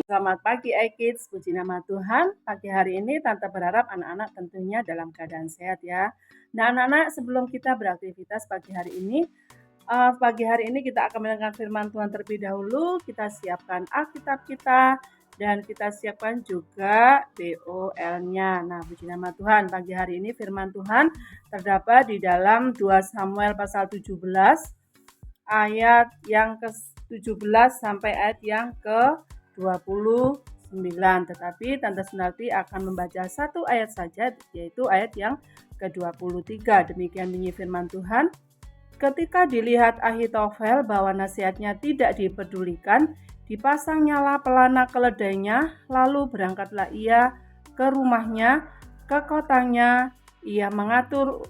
Selamat pagi Kids, puji nama Tuhan. Pagi hari ini Tante berharap anak-anak tentunya dalam keadaan sehat ya. Nah anak-anak, sebelum kita beraktivitas pagi hari ini kita akan mendengar firman Tuhan terlebih dahulu. Kita siapkan Alkitab kita dan kita siapkan juga BOL-nya. Nah puji nama Tuhan, pagi hari ini firman Tuhan terdapat di dalam 2 Samuel pasal 17 ayat yang ke-17 sampai ayat yang ke-29, tetapi Tante Sunarti akan membaca satu ayat saja, yaitu ayat yang ke-23. Demikian bunyi firman Tuhan. Ketika dilihat Ahitofel bahwa nasihatnya tidak dipedulikan, dipasangnyalah pelana keledainya, lalu berangkatlah ia ke rumahnya, ke kotanya, ia mengatur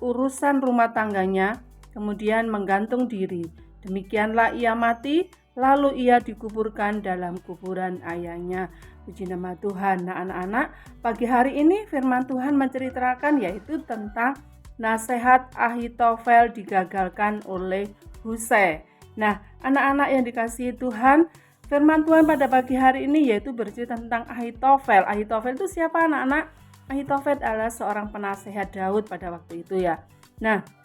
urusan rumah tangganya, kemudian menggantung diri. Demikianlah ia mati, lalu ia dikuburkan dalam kuburan ayahnya. Puji nama Tuhan. Nah anak-anak, pagi hari ini firman Tuhan menceritakan yaitu tentang nasihat Ahitofel digagalkan oleh Husai. Nah anak-anak yang dikasihi Tuhan, firman Tuhan pada pagi hari ini yaitu bercerita tentang Ahitofel. Ahitofel itu siapa anak-anak? Ahitofel adalah seorang penasehat Daud pada waktu itu ya. Nah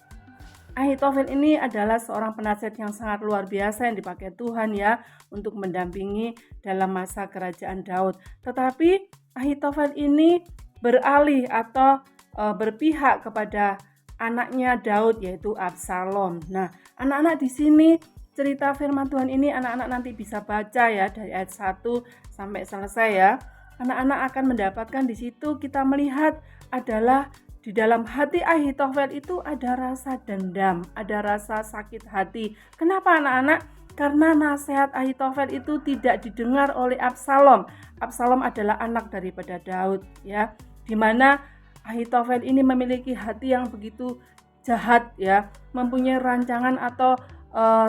Ahitofel ini adalah seorang penasihat yang sangat luar biasa yang dipakai Tuhan ya untuk mendampingi dalam masa kerajaan Daud. Tetapi Ahitofel ini beralih atau berpihak kepada anaknya Daud yaitu Absalom. Nah, anak-anak di sini cerita firman Tuhan ini anak-anak nanti bisa baca ya dari ayat 1 sampai selesai ya. Anak-anak akan mendapatkan di situ kita melihat adalah di dalam hati Ahitofel itu ada rasa dendam, ada rasa sakit hati. Kenapa anak-anak? Karena nasihat Ahitofel itu tidak didengar oleh Absalom. Absalom adalah anak daripada Daud ya. Di mana Ahitofel ini memiliki hati yang begitu jahat ya, mempunyai rancangan atau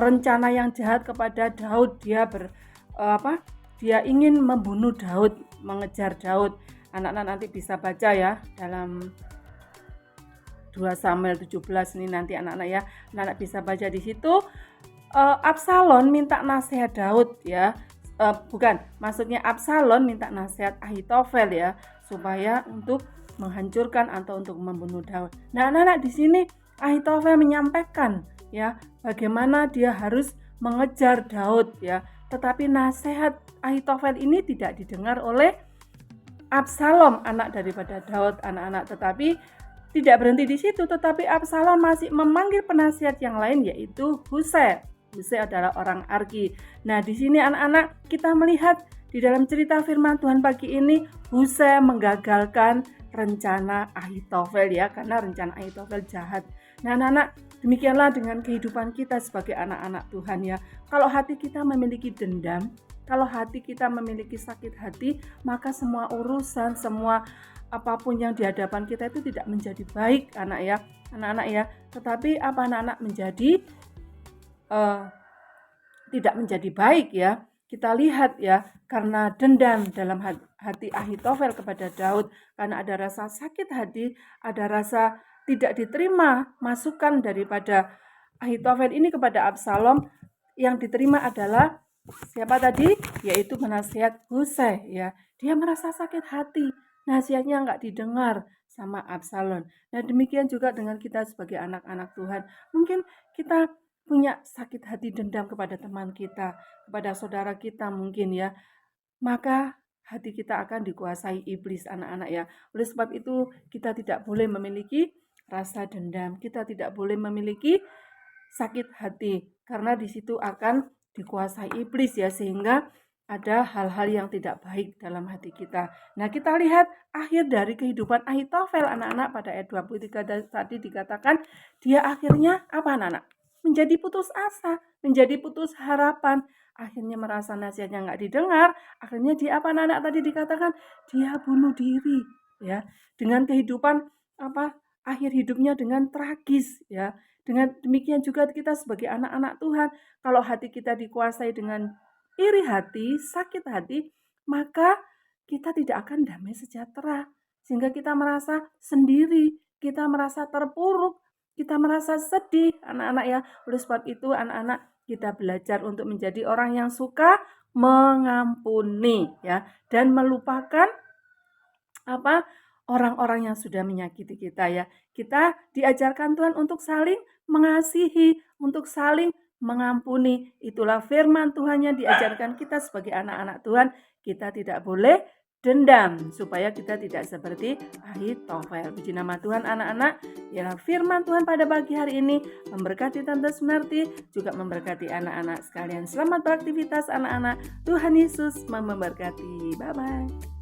rencana yang jahat kepada Daud. Dia ingin membunuh Daud, mengejar Daud. Anak-anak nanti bisa baca ya dalam 2 Samuel 17 ini nanti anak-anak ya. Anak-anak bisa baca di situ. Absalom minta nasihat Daud ya. Maksudnya Absalom minta nasihat Ahitofel ya, supaya untuk menghancurkan atau untuk membunuh Daud. Nah, anak-anak di sini Ahitofel menyampaikan ya bagaimana dia harus mengejar Daud ya. Tetapi nasihat Ahitofel ini tidak didengar oleh Absalom, anak daripada Daud, anak-anak. Tetapi tidak berhenti di situ, tetapi Absalom masih memanggil penasihat yang lain yaitu Husai. Husai adalah orang Arki. Nah, di sini anak-anak kita melihat di dalam cerita firman Tuhan pagi ini Husai menggagalkan rencana Ahitofel ya, karena rencana Ahitofel jahat. Nah, anak-anak, demikianlah dengan kehidupan kita sebagai anak-anak Tuhan ya. Kalau hati kita memiliki dendam, kalau hati kita memiliki sakit hati, maka semua urusan, semua apapun yang di hadapan kita itu tidak menjadi baik anak-anak ya. Tetapi apa anak-anak menjadi tidak menjadi baik ya. Kita lihat ya, karena dendam dalam hati Ahitofel kepada Daud, karena ada rasa sakit hati, ada rasa tidak diterima masukan daripada Ahitofel ini kepada Absalom, yang diterima adalah siapa tadi? Yaitu penasihat Husai ya. Dia merasa sakit hati, nasihatnya enggak didengar sama Absalom. Nah, demikian juga dengan kita sebagai anak-anak Tuhan. Mungkin kita punya sakit hati dendam kepada teman kita, kepada saudara kita mungkin ya. Maka hati kita akan dikuasai iblis anak-anak ya. Oleh sebab itu kita tidak boleh memiliki rasa dendam. Kita tidak boleh memiliki sakit hati karena di situ akan dikuasai iblis ya, sehingga ada hal-hal yang tidak baik dalam hati kita. Nah, kita lihat akhir dari kehidupan Ahitofel anak-anak pada ayat 23 tadi dikatakan dia akhirnya apa anak-anak? Menjadi putus asa, menjadi putus harapan. Akhirnya merasa nasihatnya enggak didengar, akhirnya dia apa anak-anak tadi dikatakan? Dia bunuh diri ya. Dengan kehidupan akhir hidupnya dengan tragis ya. Dengan demikian juga kita sebagai anak-anak Tuhan, kalau hati kita dikuasai dengan iri hati, sakit hati, maka kita tidak akan damai sejahtera. Sehingga kita merasa sendiri, kita merasa terpuruk, kita merasa sedih anak-anak ya. Oleh sebab itu anak-anak kita belajar untuk menjadi orang yang suka mengampuni ya, dan melupakan orang-orang yang sudah menyakiti kita ya. Kita diajarkan Tuhan untuk saling mengasihi, untuk saling mengampuni. Itulah firman Tuhan yang diajarkan kita sebagai anak-anak Tuhan. Kita tidak boleh dendam supaya kita tidak seperti Ahitofel. Puji nama Tuhan anak-anak. Ya, firman Tuhan pada pagi hari ini memberkati Tante Sunarti, juga memberkati anak-anak sekalian. Selamat beraktivitas anak-anak. Tuhan Yesus memberkati. Bye-bye.